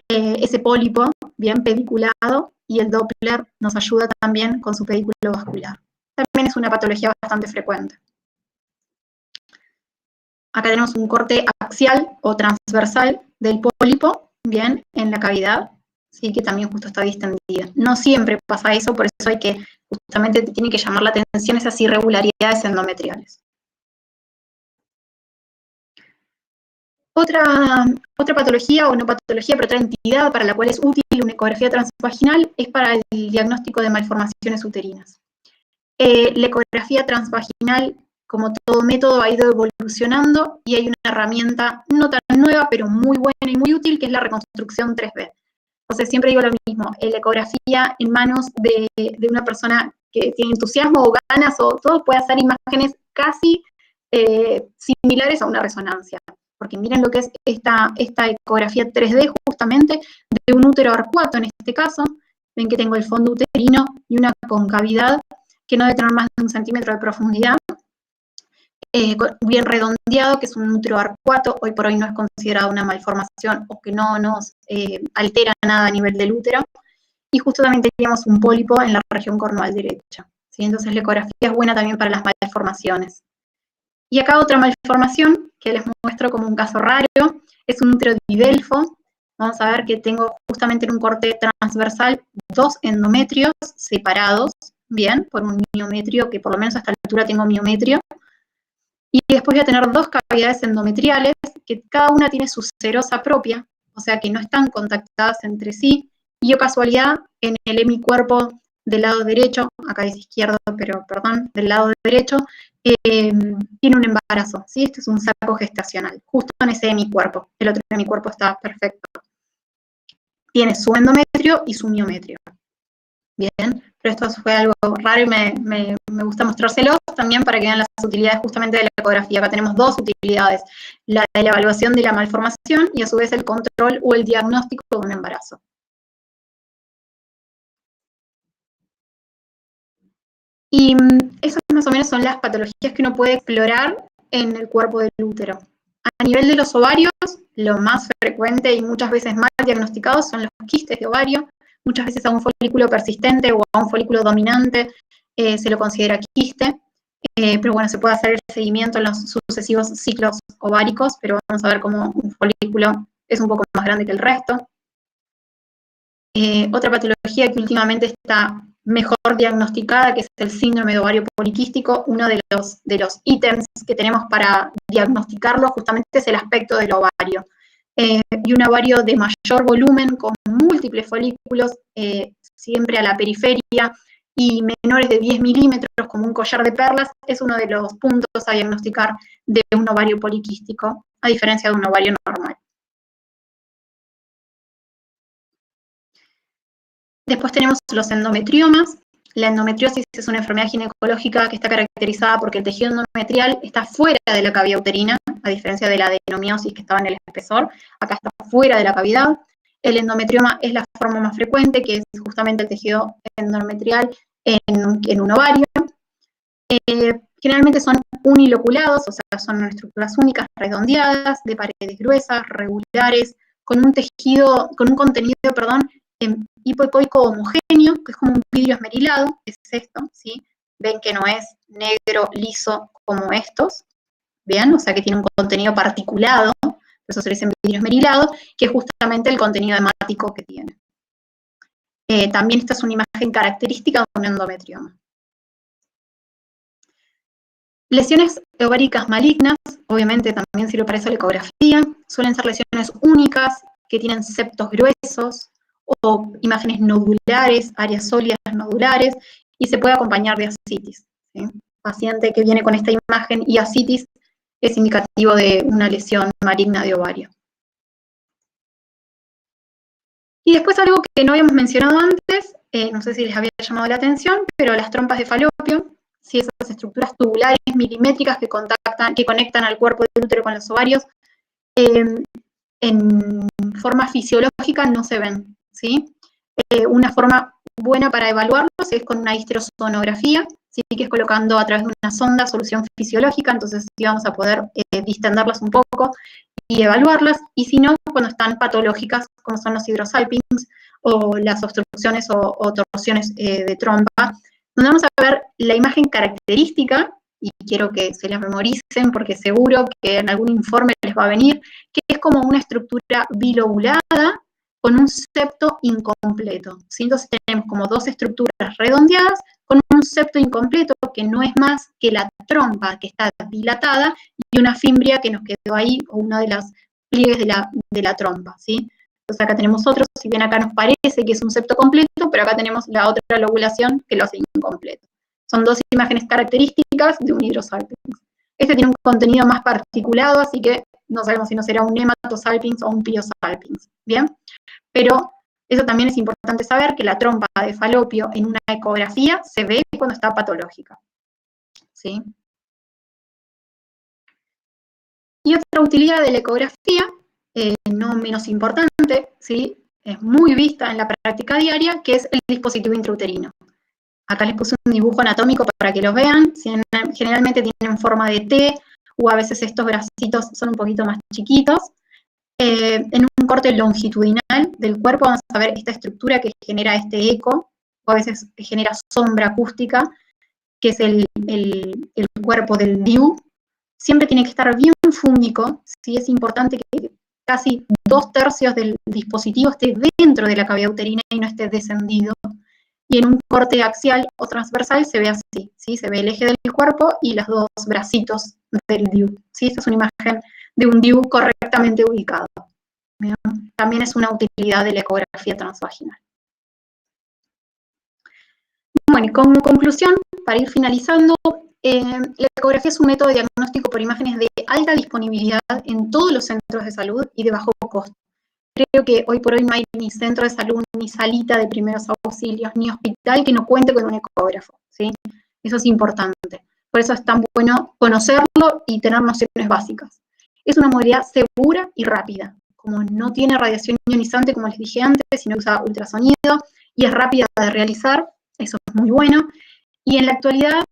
ese pólipo bien pediculado, y el Doppler nos ayuda también con su pedículo vascular. También es una patología bastante frecuente. Acá tenemos un corte axial o transversal del pólipo, bien, en la cavidad, sí, que también justo está distendida. No siempre pasa eso, por eso hay que, justamente te tiene que llamar la atención esas irregularidades endometriales. Otra patología, o no patología, pero otra entidad para la cual es útil una ecografía transvaginal es para el diagnóstico de malformaciones uterinas. La ecografía transvaginal, como todo método, ha ido evolucionando y hay una herramienta no tan nueva, pero muy buena y muy útil, que es la reconstrucción 3D. Entonces siempre digo lo mismo, la ecografía en manos de una persona que tiene entusiasmo o ganas o todo, puede hacer imágenes casi similares a una resonancia. Porque miren lo que es esta ecografía 3D justamente de un útero arcuato en este caso. Ven que tengo el fondo uterino y una concavidad que no debe tener más de 1 centímetro de profundidad, bien redondeado, que es un útero arcuato. Hoy por hoy no es considerado una malformación o que no nos altera nada a nivel del útero. Y justo también teníamos un pólipo en la región cornual derecha, ¿sí? Entonces la ecografía es buena también para las malformaciones. Y acá otra malformación que les muestro como un caso raro, es un útero didelfo. Vamos a ver que tengo justamente en un corte transversal 2 endometrios separados, bien, por un miometrio, que por lo menos a esta altura tengo miometrio. Y después voy a tener 2 cavidades endometriales, que cada una tiene su serosa propia, o sea que no están contactadas entre sí. Y yo, casualidad, en el hemicuerpo del lado derecho, acá dice izquierdo, pero perdón, del lado derecho, tiene un embarazo, ¿sí? Este es un saco gestacional, justo en ese hemicuerpo. El otro hemicuerpo está perfecto. Tiene su endometrio y su miometrio. Bien, pero esto fue algo raro y me gusta mostrárselos también para que vean las utilidades justamente de la ecografía. Acá tenemos 2 utilidades, la de la evaluación de la malformación y a su vez el control o el diagnóstico de un embarazo. Y esas más o menos son las patologías que uno puede explorar en el cuerpo del útero. A nivel de los ovarios, lo más frecuente y muchas veces mal diagnosticados son los quistes de ovario. Muchas veces a un folículo persistente o a un folículo dominante se lo considera quiste, pero bueno, se puede hacer el seguimiento en los sucesivos ciclos ováricos, pero vamos a ver cómo un folículo es un poco más grande que el resto. Otra patología que últimamente está mejor diagnosticada, que es el síndrome de ovario poliquístico. Uno de los ítems que tenemos para diagnosticarlo justamente es el aspecto del ovario. Y un ovario de mayor volumen, con múltiples folículos, siempre a la periferia, y menores de 10 milímetros, como un collar de perlas, es uno de los puntos a diagnosticar de un ovario poliquístico, a diferencia de un ovario normal. Después tenemos los endometriomas. La endometriosis es una enfermedad ginecológica que está caracterizada porque el tejido endometrial está fuera de la cavidad uterina, a diferencia de la adenomiosis que estaba en el espesor. Acá está fuera de la cavidad. El endometrioma es la forma más frecuente, que es justamente el tejido endometrial en un ovario. Generalmente son uniloculados, o sea, son estructuras únicas, redondeadas, de paredes gruesas, regulares, con un tejido, con un contenido, hipoecoico homogéneo, que es como un vidrio esmerilado, es esto, ¿sí? Ven que no es negro, liso, como estos, ¿bien? O sea, que tiene un contenido particulado, por eso se le dice vidrio esmerilado, que es justamente el contenido hemático que tiene. También esta es una imagen característica de un endometrioma. Lesiones ováricas malignas, obviamente también sirve para eso la ecografía, suelen ser lesiones únicas, que tienen septos gruesos, o imágenes nodulares, áreas sólidas nodulares, y se puede acompañar de ascitis, ¿sí? Paciente que viene con esta imagen y ascitis es indicativo de una lesión maligna de ovario. Y después algo que no habíamos mencionado antes, no sé si les había llamado la atención, pero las trompas de falopio, ¿sí? Esas estructuras tubulares milimétricas que conectan al cuerpo del útero con los ovarios, en forma fisiológica no se ven, ¿sí? Una forma buena para evaluarlos es con una histerosonografía, ¿sí? Que es colocando a través de una sonda solución fisiológica, entonces sí vamos a poder distenderlas un poco y evaluarlas, y si no, cuando están patológicas, como son los hidrosalpings, o las obstrucciones o torsiones de trompa, donde vamos a ver la imagen característica, y quiero que se las memoricen porque seguro que en algún informe les va a venir, que es como una estructura bilobulada con un septo incompleto, ¿sí? Entonces tenemos como dos estructuras redondeadas con un septo incompleto que no es más que la trompa que está dilatada y una fimbria que nos quedó ahí, o una de las pliegues de la trompa, ¿sí? Entonces acá tenemos otro, si bien acá nos parece que es un septo completo, pero acá tenemos la otra lobulación que lo hace incompleto. Son dos imágenes características de un hidrosalpinx. Este tiene un contenido más particulado, así que no sabemos si no será un hematosalpinx o un piosalpinx, ¿bien? Pero eso también es importante saber, que la trompa de falopio en una ecografía se ve cuando está patológica, ¿sí? Y otra utilidad de la ecografía, no menos importante, ¿sí? Es muy vista en la práctica diaria, que es el dispositivo intrauterino. Acá les puse un dibujo anatómico para que los vean. Generalmente tienen forma de T, o a veces estos bracitos son un poquito más chiquitos. En un corte longitudinal del cuerpo vamos a ver esta estructura que genera este eco, o a veces genera sombra acústica, que es el cuerpo del DIU. Siempre tiene que estar bien fúngico, ¿sí? Es importante que casi 2/3 del dispositivo esté dentro de la cavidad uterina y no esté descendido. Y en un corte axial o transversal se ve así, ¿sí? Se ve el eje del cuerpo y los dos bracitos del DIU, ¿sí? Esta es una imagen de un DIU correctamente ubicado. ¿Bien? También es una utilidad de la ecografía transvaginal. Bueno, y como conclusión, para ir finalizando, la ecografía es un método de diagnóstico por imágenes de alta disponibilidad en todos los centros de salud y de bajo costo. Creo que hoy por hoy no hay ni centro de salud, ni salita de primeros auxilios, ni hospital que no cuente con un ecógrafo, ¿sí? Eso es importante. Por eso es tan bueno conocerlo y tener nociones básicas. Es una modalidad segura y rápida. Como no tiene radiación ionizante, como les dije antes, sino que usa ultrasonido y es rápida de realizar, eso es muy bueno. Y en la actualidad,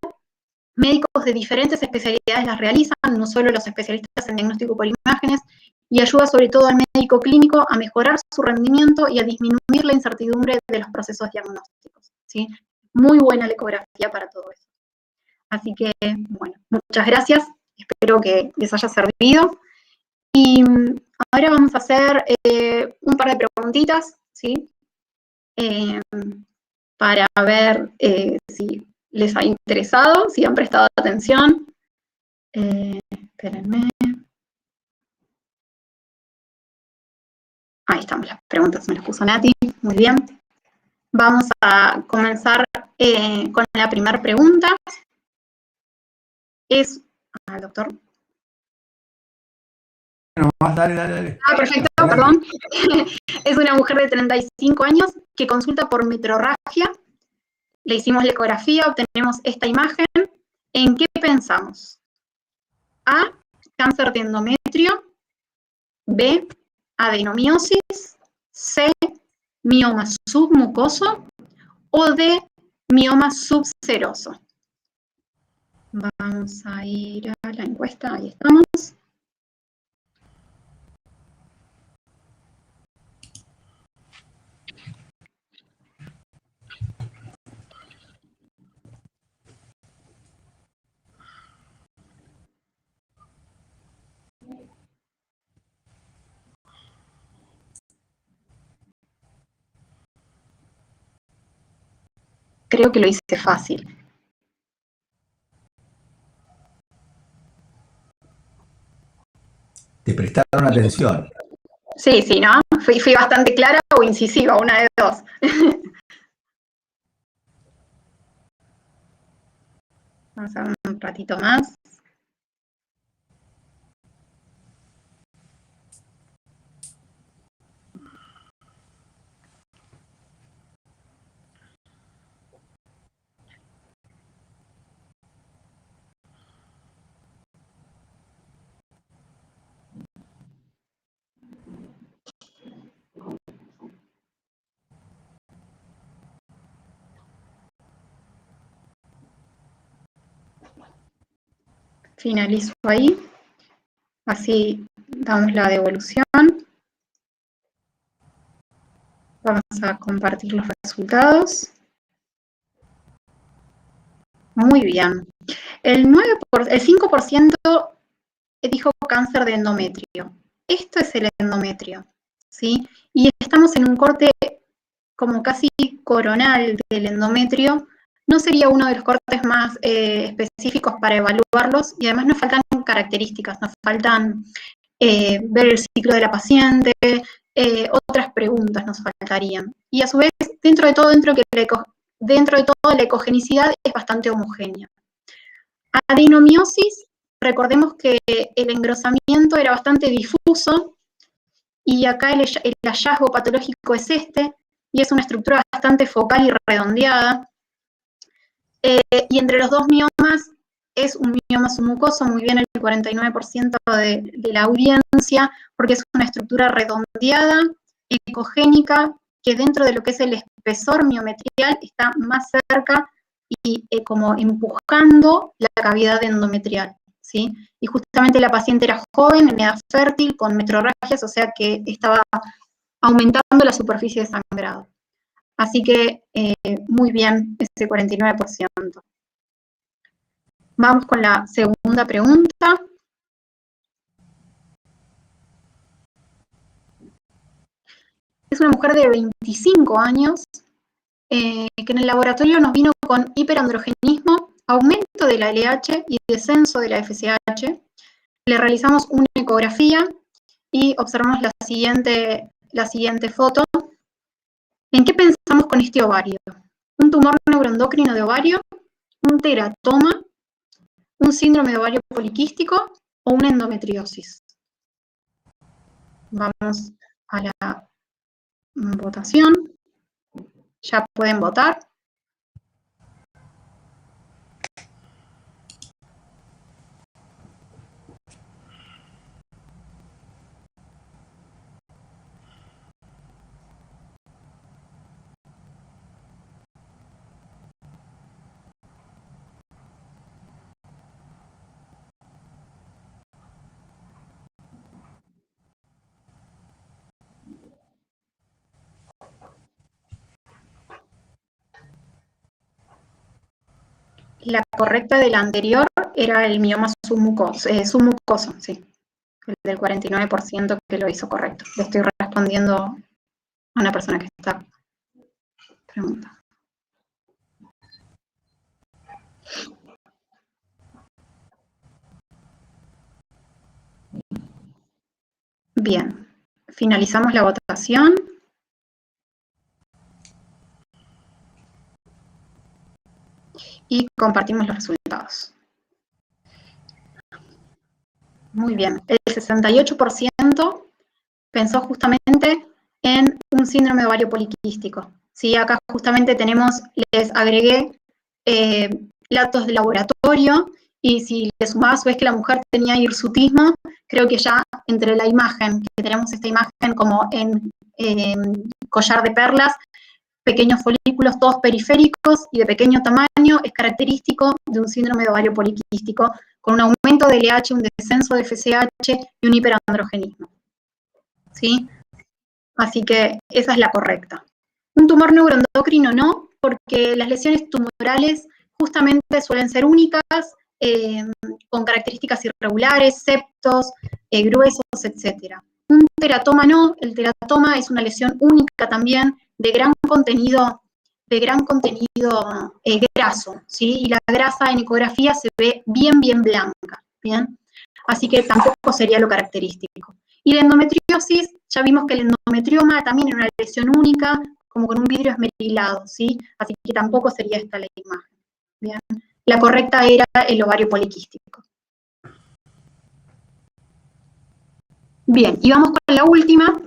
médicos de diferentes especialidades las realizan, no solo los especialistas en diagnóstico por imágenes, y ayuda sobre todo al médico clínico a mejorar su rendimiento y a disminuir la incertidumbre de los procesos diagnósticos, ¿sí? Muy buena la ecografía para todo eso. Así que, bueno, muchas gracias, espero que les haya servido. Y ahora vamos a hacer un par de preguntitas, ¿sí? Para ver si les ha interesado, si han prestado atención. Espérenme. Ahí estamos, las preguntas me las puso Nati, muy bien. Vamos a comenzar con la primera pregunta. Es, doctor. No, dale. Perfecto, perdón. Es una mujer de 35 años que consulta por metrorragia. Le hicimos la ecografía, obtenemos esta imagen. ¿En qué pensamos? A, cáncer de endometrio. B, adenomiosis. C, mioma submucoso. O D, mioma subseroso. Vamos a ir a la encuesta, ahí estamos. Creo que lo hice fácil. Te prestaron atención. Sí, sí, ¿no? Fui bastante clara o incisiva, una de dos. Vamos a ver un ratito más. Finalizo ahí. Así damos la devolución. Vamos a compartir los resultados. Muy bien. El 5% dijo cáncer de endometrio. Esto es el endometrio, ¿sí? Y estamos en un corte como casi coronal del endometrio. No sería uno de los cortes más específicos para evaluarlos, y además nos faltan características, nos faltan ver el ciclo de la paciente, otras preguntas nos faltarían. Y a su vez, dentro de todo, la ecogenicidad es bastante homogénea. Adenomiosis, recordemos que el engrosamiento era bastante difuso, y acá el hallazgo patológico es este, y es una estructura bastante focal y redondeada. Y entre los dos miomas, es un mioma submucoso, muy bien el 49% de la audiencia, porque es una estructura redondeada, ecogénica, que dentro de lo que es el espesor miometrial está más cerca y como empujando la cavidad endometrial, ¿sí? Y justamente la paciente era joven, en edad fértil, con metrorragias, o sea que estaba aumentando la superficie de sangrado. Así que muy bien ese 49%. Vamos con la segunda pregunta. Es una mujer de 25 años que en el laboratorio nos vino con hiperandrogenismo, aumento de la LH y descenso de la FSH. Le realizamos una ecografía y observamos la siguiente foto. ¿En qué pensamos con este ovario? ¿Un tumor neuroendocrino de ovario? ¿Un teratoma? ¿Un síndrome de ovario poliquístico o una endometriosis? Vamos a la votación. Ya pueden votar. La correcta de la anterior era el mioma submucoso, sí. El del 49% que lo hizo correcto. Le estoy respondiendo a una persona que está preguntando. Bien, finalizamos la votación. Y compartimos los resultados. Muy bien, el 68% pensó justamente en un síndrome de ovario poliquístico. ¿Sí? Acá justamente les agregué datos de laboratorio, y si le sumás, ves que la mujer tenía hirsutismo, creo que ya entre la imagen, que tenemos esta imagen como en collar de perlas, pequeños folículos todos periféricos y de pequeño tamaño, es característico de un síndrome de ovario poliquístico, con un aumento de LH, un descenso de FSH y un hiperandrogenismo. ¿Sí? Así que esa es la correcta. Un tumor neuroendocrino no, porque las lesiones tumorales justamente suelen ser únicas, con características irregulares, septos, gruesos, etc. Un teratoma no, el teratoma es una lesión única también, de gran contenido graso, ¿sí? Y la grasa en ecografía se ve bien blanca, ¿bien? Así que tampoco sería lo característico. Y la endometriosis, ya vimos que el endometrioma también es una lesión única, como con un vidrio esmerilado, ¿sí? Así que tampoco sería esta la imagen, ¿bien? La correcta era el ovario poliquístico. Bien, y vamos con la última.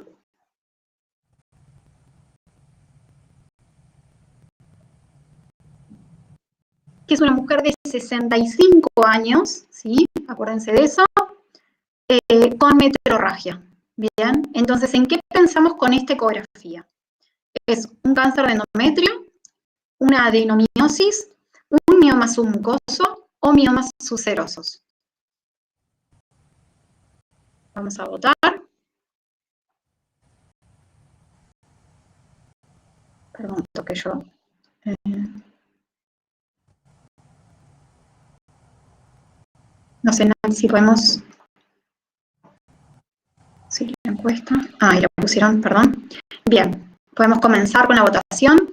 Que es una mujer de 65 años, ¿sí? Acuérdense de eso, con metrorragia. Bien, entonces, ¿en qué pensamos con esta ecografía? Es un cáncer de endometrio, una adenomiosis, un mioma submucoso o miomas sucerosos. Vamos a votar. Perdón, toqué yo. No sé si podemos... Sí, la encuesta. Ah, y la pusieron, perdón. Bien, podemos comenzar con la votación.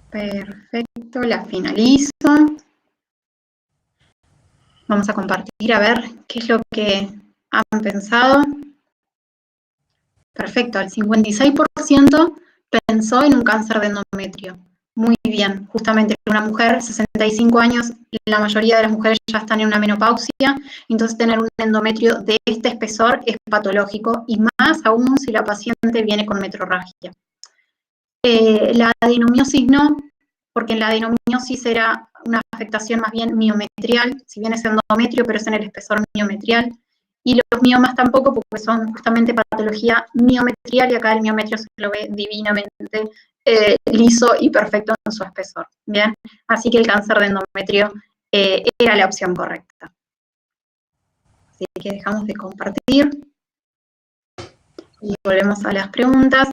Perfecto, la finalizo. Vamos a compartir a ver qué es lo que han pensado. Perfecto, el 56% pensó en un cáncer de endometrio. Muy bien, justamente una mujer, 65 años, la mayoría de las mujeres ya están en una menopausia, entonces tener un endometrio de este espesor es patológico, y más aún si la paciente viene con metrorragia. La adenomiosis no, porque en la adenomiosis era una afectación más bien miometrial, si bien es endometrio, pero es en el espesor miometrial. Y los miomas tampoco, porque son justamente patología miometrial, y acá el miometrio se lo ve divinamente liso y perfecto en su espesor. ¿Bien? Así que el cáncer de endometrio era la opción correcta. Así que dejamos de compartir y volvemos a las preguntas.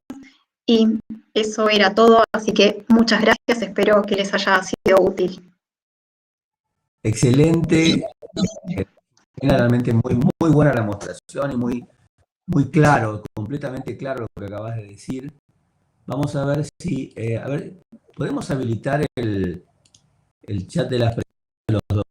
Y eso era todo, así que muchas gracias, espero que les haya sido útil. Excelente, realmente muy buena la demostración y muy claro, completamente claro lo que acabas de decir. Vamos a ver si, podemos habilitar el chat de las preguntas de los dos.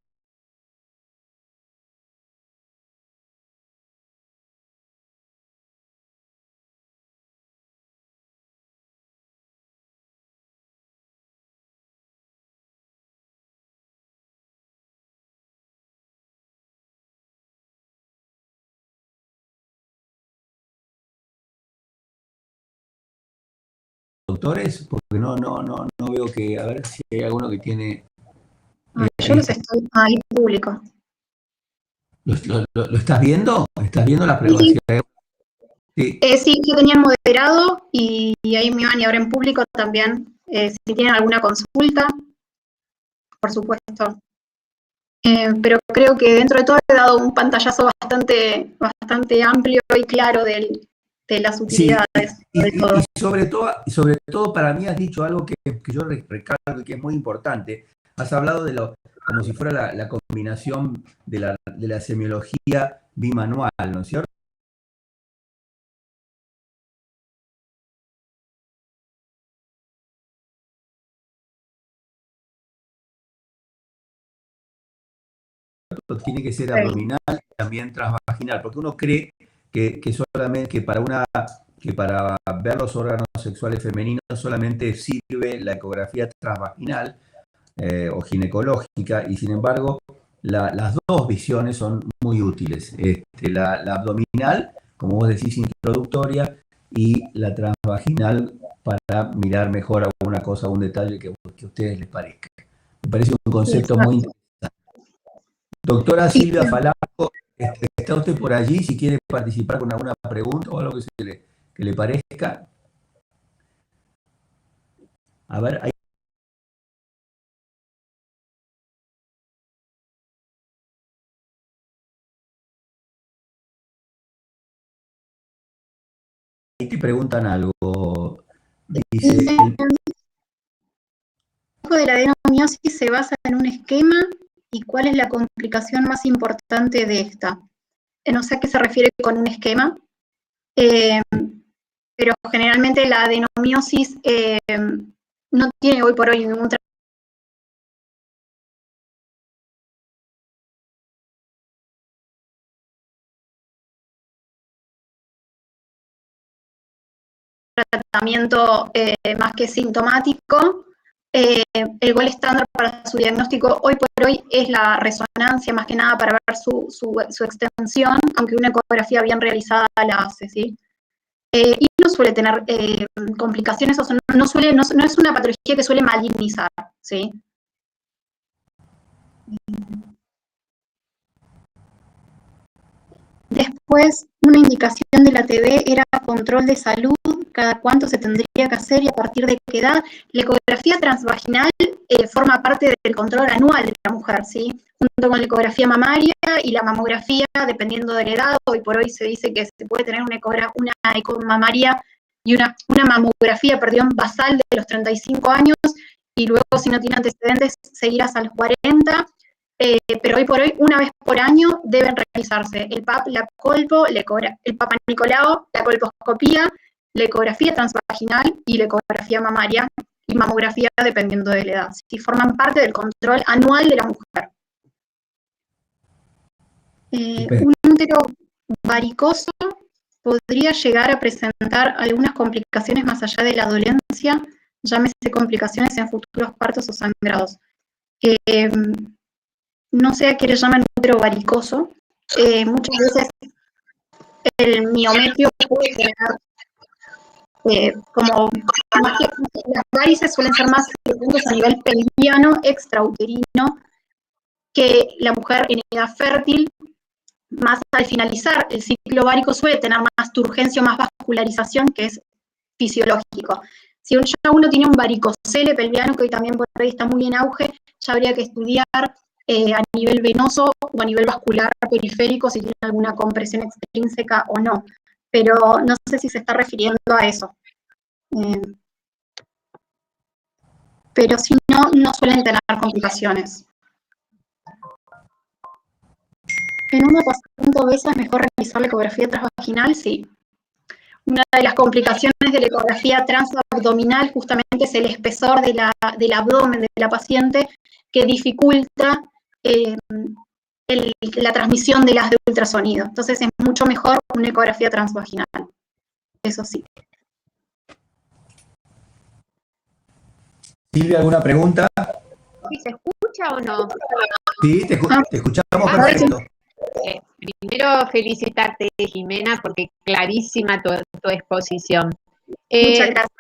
Doctores, porque no veo que, a ver si hay alguno que tiene... Yo los estoy ahí público. ¿Lo estás viendo? ¿Estás viendo las Sí, preguntas? sí. Sí. Sí, yo tenía moderado y ahí me iban, y ahora en público también. Si tienen alguna consulta, por supuesto. Pero creo que dentro de todo he dado un pantallazo bastante amplio y claro de las Sí, utilidades. y sobre todo para mí has dicho algo que yo recalco y que es muy importante. Has hablado como si fuera la combinación de la semiología bimanual, ¿no es cierto? ¿cierto? Tiene que ser abdominal y también transvaginal, porque uno cree que solamente que para ver los órganos sexuales femeninos solamente sirve la ecografía transvaginal o ginecológica, y sin embargo las dos visiones son muy útiles. La abdominal, como vos decís, introductoria, y la transvaginal para mirar mejor alguna cosa, un detalle que a ustedes les parezca. Me parece un concepto muy interesante. Doctora Silvia Falasco, ¿está usted por allí? Si quiere participar con alguna pregunta o algo que le parezca. A ver, ahí te preguntan algo. Dice, el manejo de la adenomiosis se basa en un esquema, y cuál es la complicación más importante de esta. No sé a qué se refiere con un esquema, pero generalmente la adenomiosis no tiene hoy por hoy ningún tratamiento más que sintomático. El gol estándar para su diagnóstico hoy por hoy es la resonancia, más que nada para ver su extensión, aunque una ecografía bien realizada la hace, ¿sí? Y no suele tener complicaciones, o sea, no es una patología que suele malignizar, ¿sí? Después, una indicación de la TV era control de salud, cada cuánto se tendría que hacer y a partir de qué edad. La ecografía transvaginal forma parte del control anual de la mujer, ¿sí? Junto con la ecografía mamaria y la mamografía, dependiendo de la edad. Hoy por hoy se dice que se puede tener una ecomamaria y una mamografía, basal de los 35 años, y luego, si no tiene antecedentes, seguir hasta los 40. Pero hoy por hoy, una vez por año, deben realizarse el PAP, la colpo, el Papa Nicolau, la colposcopía, la ecografía transvaginal y la ecografía mamaria y mamografía dependiendo de la edad. Si forman parte del control anual de la mujer. Un útero varicoso podría llegar a presentar algunas complicaciones más allá de la dolencia, llámese complicaciones en futuros partos o sangrados. No sé a qué le llaman útero varicoso. Muchas veces el miometrio puede tener como más que las varices suelen ser más frecuentes a nivel pelviano, extrauterino, que la mujer en edad fértil, más al finalizar el ciclo ovárico, suele tener más turgencia o más vascularización, que es fisiológico. Si ya uno tiene un varicocele pelviano, que hoy también por ahí está muy en auge, ya habría que estudiar a nivel venoso o a nivel vascular periférico si tiene alguna compresión extrínseca o no. Pero no sé si se está refiriendo a eso. Pero si no, no suelen tener complicaciones. En una paciente obesa es mejor realizar la ecografía transvaginal, sí. Una de las complicaciones de la ecografía transabdominal justamente es el espesor del abdomen de la paciente, que dificulta la transmisión de las de ultrasonido. Entonces es mucho mejor una ecografía transvaginal. Eso sí. Silvia, ¿alguna pregunta? ¿Sí se escucha o no? Sí, te escuchamos perfecto. Primero felicitarte, Jimena, porque clarísima tu exposición. Muchas gracias.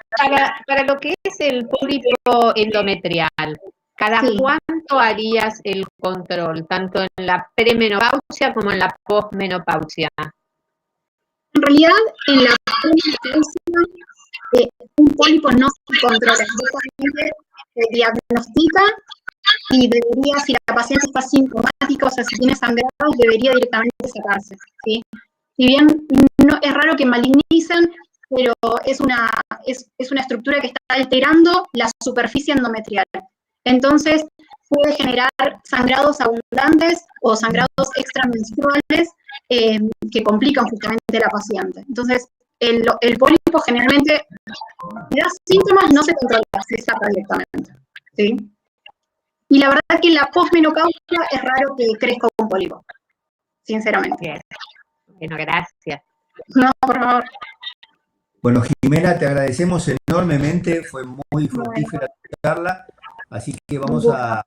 Para lo que es el pólipo endometrial, ¿cada cuánto harías el control, tanto en la premenopausia como en la posmenopausia? En realidad, en la premenopausia, un pólipo no se controla, directamente se diagnostica y debería, si la paciente está sintomática, o sea, si tiene sangrados, debería directamente sacarse, ¿sí? Si bien no, es raro que malignicen, pero es una estructura que está alterando la superficie endometrial. Entonces, puede generar sangrados abundantes o sangrados extramenstruales que complican justamente a la paciente. Entonces, el pólipo generalmente da síntomas, no se controla, se saca directamente, ¿sí? Y la verdad que la posmenopausia es raro que crezca un pólipo, sinceramente. Bien. Bueno, gracias. No, por favor. Bueno, Jimena, te agradecemos enormemente, fue muy fructífera la charla, así que vamos a...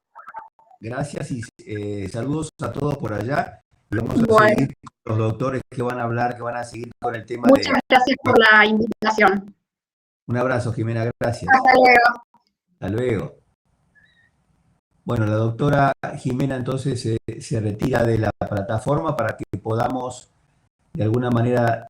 Gracias y saludos a todos por allá. Y vamos a seguir con los doctores que van a hablar, que van a seguir con el tema. Muchas gracias por la invitación. Un abrazo, Jimena, gracias. Hasta luego. Hasta luego. Bueno, la doctora Jimena entonces se retira de la plataforma para que podamos de alguna manera